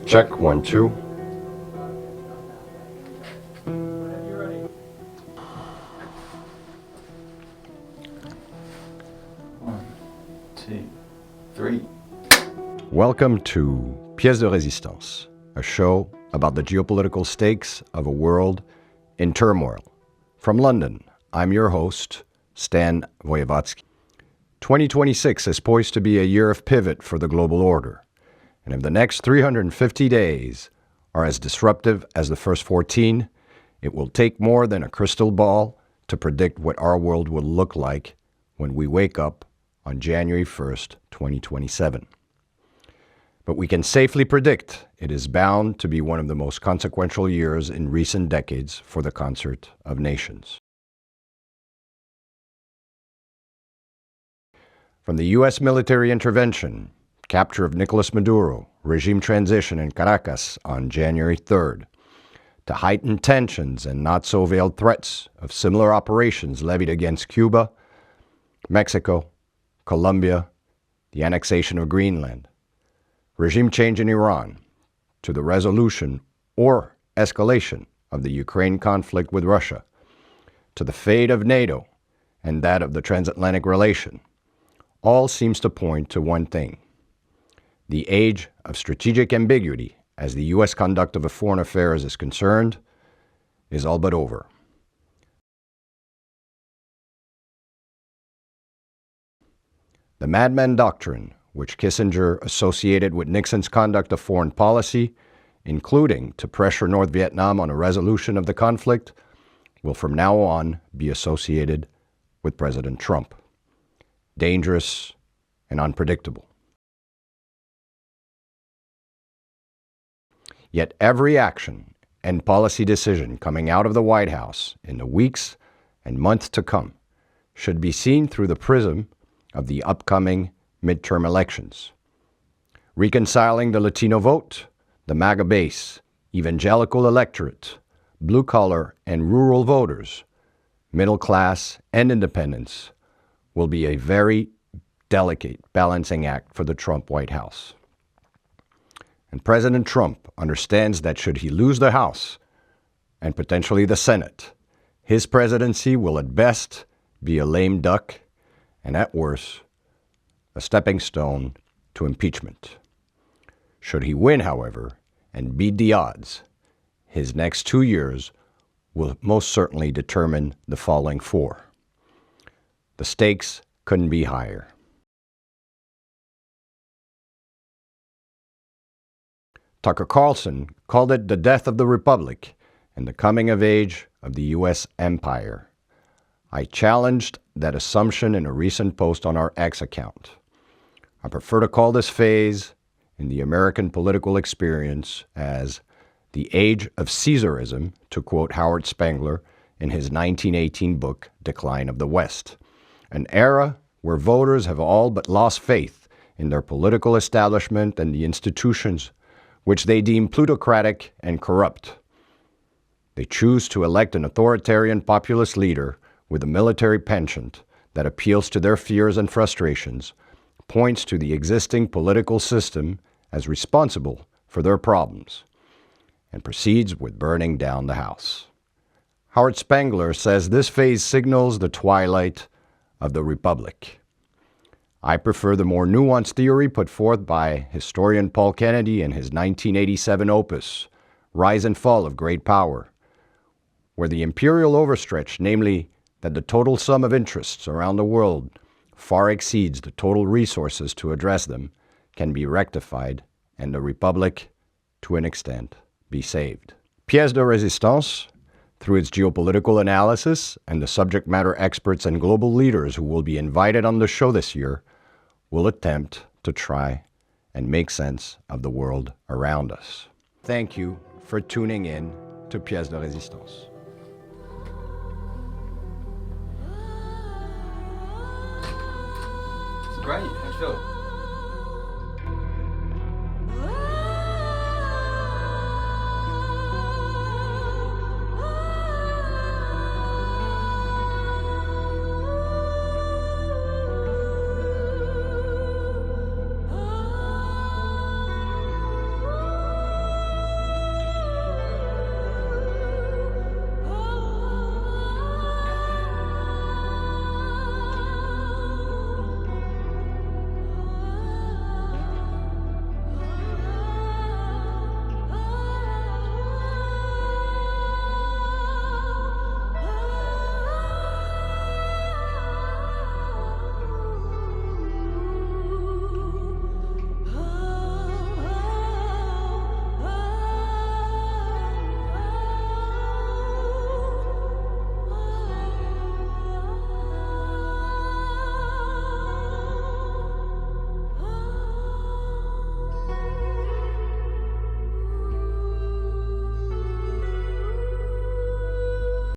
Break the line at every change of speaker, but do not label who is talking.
Check, 1, 2.
One, two, three.
Welcome to Pièce de Résistance, a show about the geopolitical stakes of a world in turmoil. From London, I'm your host, Stan Vojevodsky. 2026 is poised to be a year of pivot for the global order. And if the next 350 days are as disruptive as the first 14, it will take more than a crystal ball to predict what our world will look like when we wake up on January 1st, 2027. But we can safely predict it is bound to be one of the most consequential years in recent decades for the concert of nations. From the U.S. military intervention, capture of Nicolas Maduro, regime transition in Caracas on January 3rd, to heightened tensions and not-so-veiled threats of similar operations levied against Cuba, Mexico, Colombia, the annexation of Greenland, regime change in Iran, to the resolution or escalation of the Ukraine conflict with Russia, to the fate of NATO and that of the transatlantic relation, all seems to point to one thing. The age of strategic ambiguity, as the U.S. conduct of foreign affairs is concerned, is all but over. The madman doctrine, which Kissinger associated with Nixon's conduct of foreign policy, including to pressure North Vietnam on a resolution of the conflict, will from now on be associated with President Trump. Dangerous and unpredictable. Yet every action and policy decision coming out of the White House in the weeks and months to come should be seen through the prism of the upcoming midterm elections. Reconciling the Latino vote, the MAGA base, evangelical electorate, blue-collar and rural voters, middle class and independents will be a very delicate balancing act for the Trump White House. And President Trump understands that should he lose the House and potentially the Senate, his presidency will at best be a lame duck and at worst, a stepping stone to impeachment. Should he win, however, and beat the odds, his next 2 years will most certainly determine the following 4. The stakes couldn't be higher. Tucker Carlson called it the death of the Republic and the coming of age of the U.S. empire. I challenged that assumption in a recent post on our X account. I prefer to call this phase in the American political experience as the age of Caesarism, to quote Howard Spengler in his 1918 book, Decline of the West, an era where voters have all but lost faith in their political establishment and the institutions which they deem plutocratic and corrupt. They choose to elect an authoritarian populist leader with a military penchant that appeals to their fears and frustrations, points to the existing political system as responsible for their problems, and proceeds with burning down the House. Howard Spengler says this phase signals the twilight of the Republic. I prefer the more nuanced theory put forth by historian Paul Kennedy in his 1987 opus, Rise and Fall of Great Power, where the imperial overstretch, namely that the total sum of interests around the world far exceeds the total resources to address them, can be rectified and the Republic, to an extent, be saved. Pièce de Résistance, through its geopolitical analysis and the subject matter experts and global leaders who will be invited on the show this year, will attempt to try and make sense of the world around us. Thank you for tuning in to cette pièce de résistance.
It's great. How do you feel?